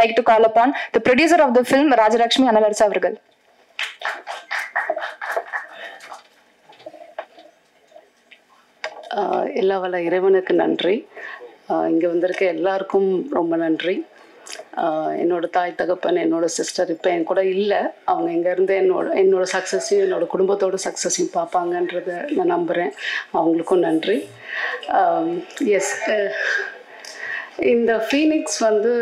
like to call upon the producer of the film, Rajalakshmi Analarsa avargal. எல்லா வல்ல இறைவனுக்கு நன்றி. இங்கே வந்திருக்க எல்லாருக்கும் ரொம்ப நன்றி. என்னோட தாய் தகப்பன், என்னோட சிஸ்டர் இப்போ என் கூட இல்லை. அவங்க இங்கேருந்து என்னோட சக்ஸஸையும் என்னோட குடும்பத்தோட சக்ஸஸையும் பார்ப்பாங்கன்றத நான் நம்புகிறேன். அவங்களுக்கும் நன்றி. எஸ், இந்த ஃபீனிக்ஸ் வந்து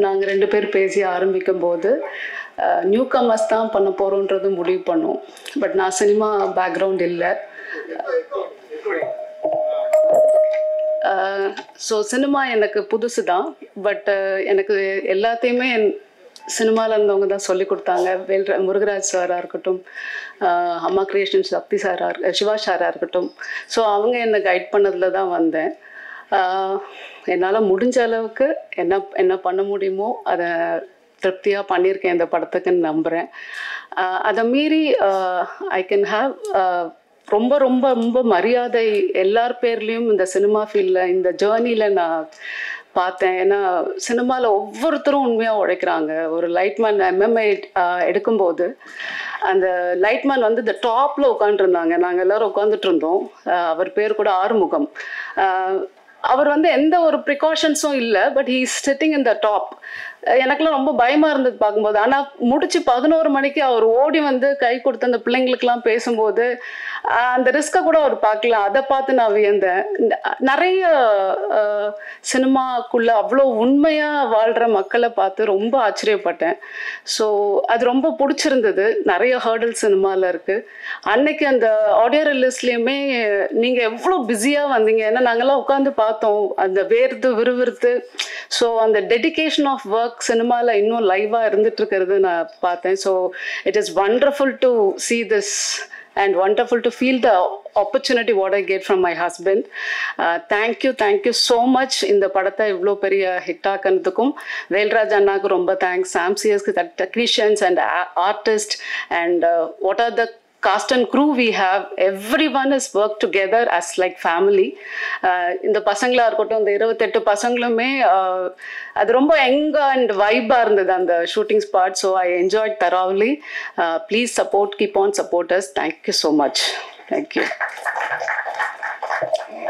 நாங்கள் 2 பேர் பேசி ஆரம்பிக்கும் போது நியூ கமர்ஸ் தான் பண்ண போகிறோன்றது முடிவு பண்ணோம். பட் நான் சினிமா பேக்ரவுண்ட் இல்லை. ஸோ சினிமா எனக்கு புதுசு தான். பட் எனக்கு எல்லாத்தையுமே சினிமாவில் இருந்தவங்க தான் சொல்லி கொடுத்தாங்க. முருகராஜ் சாராக இருக்கட்டும், அம்மா கிரியேஷன் சக்தி சாராக, சிவா சாராக இருக்கட்டும். ஸோ அவங்க என்னை கைட் பண்ணதில் தான் வந்தேன். என்னால் முடிஞ்ச அளவுக்கு என்ன பண்ண முடியுமோ அதை திருப்தியாக பண்ணியிருக்கேன் இந்த படத்துக்குன்னு நம்புகிறேன். அதை மீறி ஐ கேன் ஹாவ் ரொம்ப ரொம்ப ரொம்ப மரியாதை எல்லார் பேர்லேயும் இந்த சினிமா ஃபீல்டில், இந்த ஜேர்னியில் நான் பார்த்தேன். ஏன்னா சினிமாவில் ஒவ்வொருத்தரும் உண்மையாக உழைக்கிறாங்க. ஒரு லைட்மேன் எம்எம்ஐ எடுக்கும்போது அந்த லைட்மேன் வந்து இந்த டாப்பில் உட்காந்துருந்தாங்க. நாங்கள் எல்லோரும் உட்காந்துட்டு இருந்தோம். அவர் பேர் கூட ஆறுமுகம். அவர் வந்து எந்த ஒரு ப்ரிகாஷன்ஸும் இல்லை. But he is sitting in the top. எனக்குலாம் ரொம்ப பயமாக இருந்தது பார்க்கும்போது. ஆனால் முடிச்சு 11 மணிக்கு அவர் ஓடி வந்து கை கொடுத்து அந்த பிள்ளைங்களுக்கெல்லாம் பேசும்போது அந்த ரிஸ்கை கூட அவர் பார்க்கலாம். அதை பார்த்து நான் வியந்தேன். நிறைய சினிமாக்குள்ளே அவ்வளோ உண்மையாக வாழ்கிற மக்களை பார்த்து ரொம்ப ஆச்சரியப்பட்டேன். ஸோ அது ரொம்ப பிடிச்சிருந்தது. நிறைய ஹேர்டல் சினிமாவில் இருக்குது. அன்னைக்கு அந்த ஆடியோ ரிலீஸ்லேயுமே நீங்கள் எவ்வளோ பிஸியாக வந்தீங்க. ஏன்னா நாங்கள்லாம் உட்காந்து பார்த்தோம், அந்த வேர்த்து விறுவிறுத்து. ஸோ அந்த டெடிகேஷன் ஆஃப் ஒர்க் சினிமாவில் இன்னும் லைவாக இருந்துட்டு இருக்கிறது நான் பார்த்தேன். So it is wonderful to see this and wonderful to feel the opportunity what I get from my husband. Thank you so much. இந்த படத்தை இவ்வளோ பெரிய ஹிட் ஆக்கிறதுக்கும் வேல்ராஜ் அண்ணாவுக்கு ரொம்ப தேங்க்ஸ். சாம்சியஸ்க்கு, technicians and artist and what are the cast and crew we have, everyone has worked together as like family. இந்த பசங்களா இருக்கட்டும், இந்த 28 பசங்களுமே அது ரொம்ப யங்கா அண்ட் வைபா இருந்தது அந்த shooting spot. So I enjoyed thoroughly. Please support, keep on support us. Thank you so much. Thank you.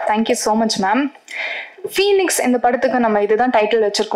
Thank you so much, ma'am. Phoenix இந்த படத்துக்கு நம்ம இதுதான் டைட்டில் வச்சிருக்கோம்.